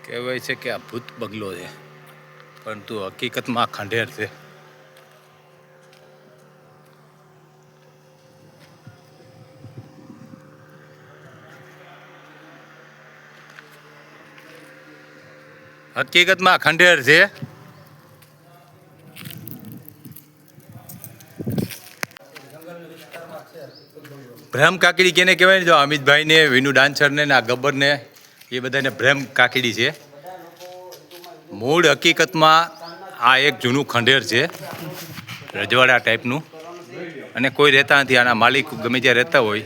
કહેવાય છે કે આ ભૂત બંગલો છે, પરંતુ હકીકતમાં આ ખંડેર છે. હકીકતમાં ખંડેર છે. બ્રહ્મ કાકડી કેને કહેવાય ને, જો અમિતભાઈને, વિનુ ડાન્સરને, આ ગબ્બરને, એ બધાને બ્રહ્મ કાકડી છે. મૂળ હકીકતમાં આ એક જૂનું ખંડેર છે, રજવાડા ટાઈપનું, અને કોઈ રહેતા નથી. આના માલિક ગમે ત્યાં રહેતા હોય.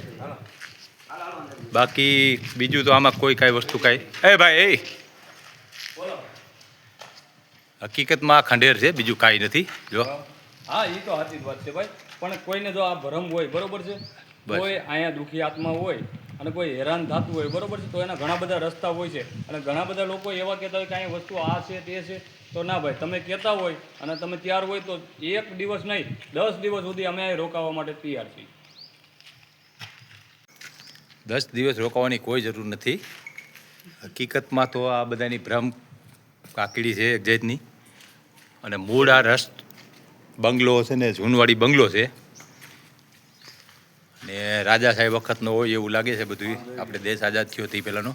બાકી બીજું તો આમાં કોઈ કાંઈ વસ્તુ કાંઈ ભાઈ હકીકતમાં ખંડેર છે, બીજું કાંઈ નથી. જો હા, એ તો સાચી વાત છે ભાઈ. પણ કોઈને જો આ ભરમ હોય, બરોબર છે, કોઈ અહીંયા દુઃખી આત્મા હોય અને કોઈ હેરાન થતું હોય, બરોબર છે, તો એના ઘણા બધા રસ્તા હોય છે. અને ઘણા બધા લોકો એવા કહેતા હોય કે અહીંયા વસ્તુ આ છે તે છે. તો ના ભાઈ, તમે કહેતા હોય અને તમે તૈયાર હોય તો 1 દિવસ નહીં 10 દિવસ સુધી અમે અહીં રોકાવા માટે તૈયાર છીએ. 10 દિવસ રોકાવાની કોઈ જરૂર નથી. હકીકતમાં તો આ બધાની ભ્રમ કાકડી છે એક જાતની. અને મૂળ આ બંગલો છે ને, જૂનવાડી બંગલો છે, ને રાજા સાહેબ વખતનો હોય એવું લાગે છે બધું. આપણે દેશ આઝાદ થયો તે પહેલાંનો.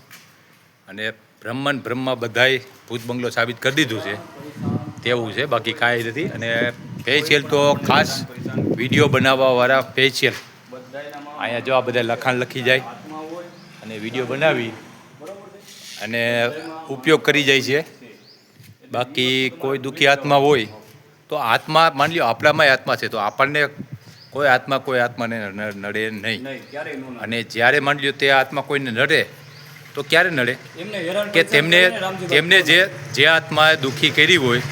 અને બ્રહ્મમાં બધાય ભૂત બંગલો સાબિત કરી દીધું છે તેવું છે, બાકી કાંઈ નથી. અને સ્પેશિયલ તો ખાસ વિડીયો બનાવવાવાળા સ્પેશિયલ અહીંયા જો આ બધા લખાણ લખી જાય અને વિડીયો બનાવી અને ઉપયોગ કરી જાય છે. બાકી કોઈ દુઃખી આત્મા હોય તો આત્મા, માની લો આપણામાં આત્મા છે, તો આપણને કોઈ આત્માને નડે નહીં. અને જ્યારે માની લો તે આત્મા કોઈને નડે તો ક્યારે નડે કે તેમને જે આત્માએ દુઃખી કરી હોય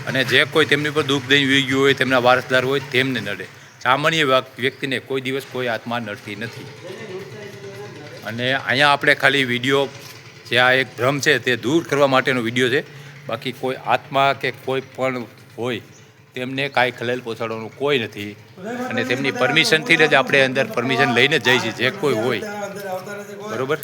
અને જે કોઈ તેમની પર દુઃખ દઈ વી ગયું હોય, તેમના વારસદાર હોય, તેમને નડે. સામાન્ય વ્યક્તિને કોઈ દિવસ કોઈ આત્મા નડતી નથી. અને અહીંયા આપણે ખાલી વિડીયો, જે આ એક ભ્રમ છે તે દૂર કરવા માટેનો વિડીયો છે. બાકી કોઈ આત્મા કે કોઈ પણ હોય તેમને કાંઈ ખલેલ પહોંચાડવાનું કોઈ નથી. અને તેમની પરમિશનથી જ આપણે અંદર પરમિશન લઈને જઈએ છીએ જે કોઈ હોય, બરોબર.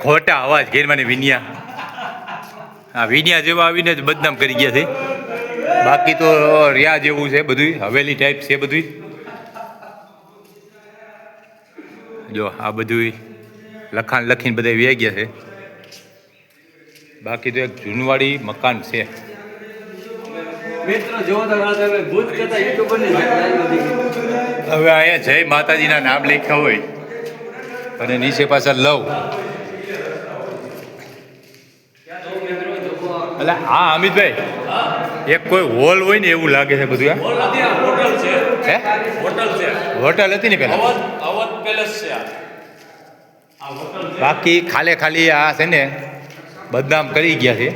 ખોટા અવાજ ઘેરમાંની વિનિયા જેવા આવીને જ બદનામ કરી ગયા છે. બાકી તો રહ્યા જેવું છે બધું, હવેલી ટાઈપ છે બધું. જો આ બધું લખાણ લખીને બધા વ્યાઈ ગયા છે. બાકી તો એક જૂનવાડી મકાન છે. હવે અહીંયા જય માતાજીના નામ લખ્યા હોય અને નીચે પાછળ લવ, એટલે હા અમિતભાઈ, એક કોઈ હોલ હોય ને એવું લાગે છે બધું. હોટલ હતી ને પેલા, બાકી ખાલી આ છે ને બદનામ કરી ગયા છે.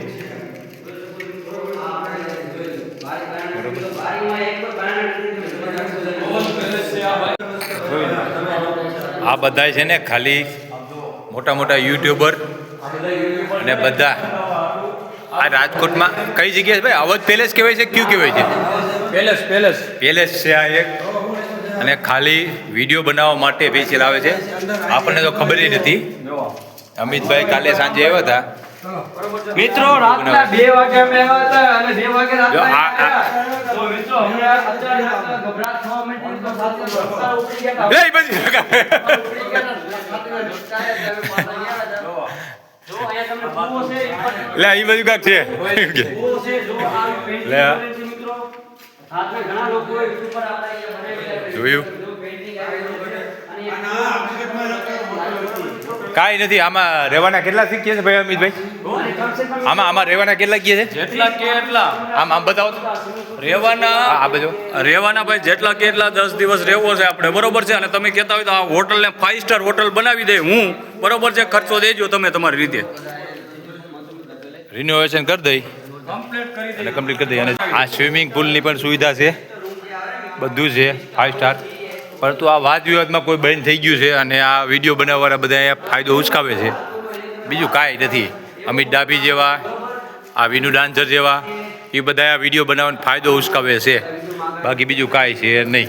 આ બધા છે ને ખાલી મોટા યુટ્યુબર અને બધા આ રાજકોટમાં કઈ જગ્યાએ ભાઈ અવધ પેલેસ કહેવાય છે, ક્યું કહેવાય છે? પેલેસ છે આ એક. અને ખાલી વિડીયો બનાવવા માટે સ્પેશિયલ આવે છે. આપણને તો ખબર જ નથી. અમિતભાઈ કાલે સાંજે આવ્યા હતા મિત્રો, રાતના 2 વાગે અમે આવ્યા હતા અને 2 વાગે રાતના તો મિત્રો હમણાં અત્યારે ગભરાટ થવા માંડી તો સાથે રસ્તા ઉપડી ગયા હતા. જો અહીંયા તમને પૂવો છે, લે ઈ બધું કાક છે પૂવો છે. જો આ પેઇન્ટિંગ મિત્રો સાથે ઘણા લોકો યુટ્યુબ પર આપણા અહીંયા બનાવી જોયું. જો પેઇન્ટિંગ આવેલું છે અને કાંઈ નથી. આમાં રહેવાના કેટલા શીખીએ છે ભાઈ અમિતભાઈ? આમાં રહેવાના કેટલા કહે છે? જેટલા કે એટલા. આમ બતાવો તો. આ બધું રહેવાના ભાઈ જેટલા કે એટલા 10 દિવસ રહેવો છે આપણે, બરોબર છે. અને તમે કહેતા હોય તો આ હોટલને 5 સ્ટાર હોટલ બનાવી દે હું, બરોબર છે. ખર્ચો દેજો તમે તમારી રીતે, રિનોવેશન કરી દઈ અને કમ્પ્લીટ કરી દઈ. અને આ સ્વિમિંગ પુલની પણ સુવિધા છે, બધું છે 5 સ્ટાર. પરંતુ આ વાદ વિવાદમાં કોઈ બંધ થઈ ગયું છે અને આ વિડીયો બનાવવાળા બધા અહીંયા ફાયદો ઉચકાવે છે, બીજું કાંઈ નથી. અમિત ડાભી જેવા, આ વિનુ ડાન્સર જેવા, એ બધા આ વિડીયો બનાવવાનો ફાયદો ઉચકાવે છે, બાકી બીજું કાંઈ છે નહીં.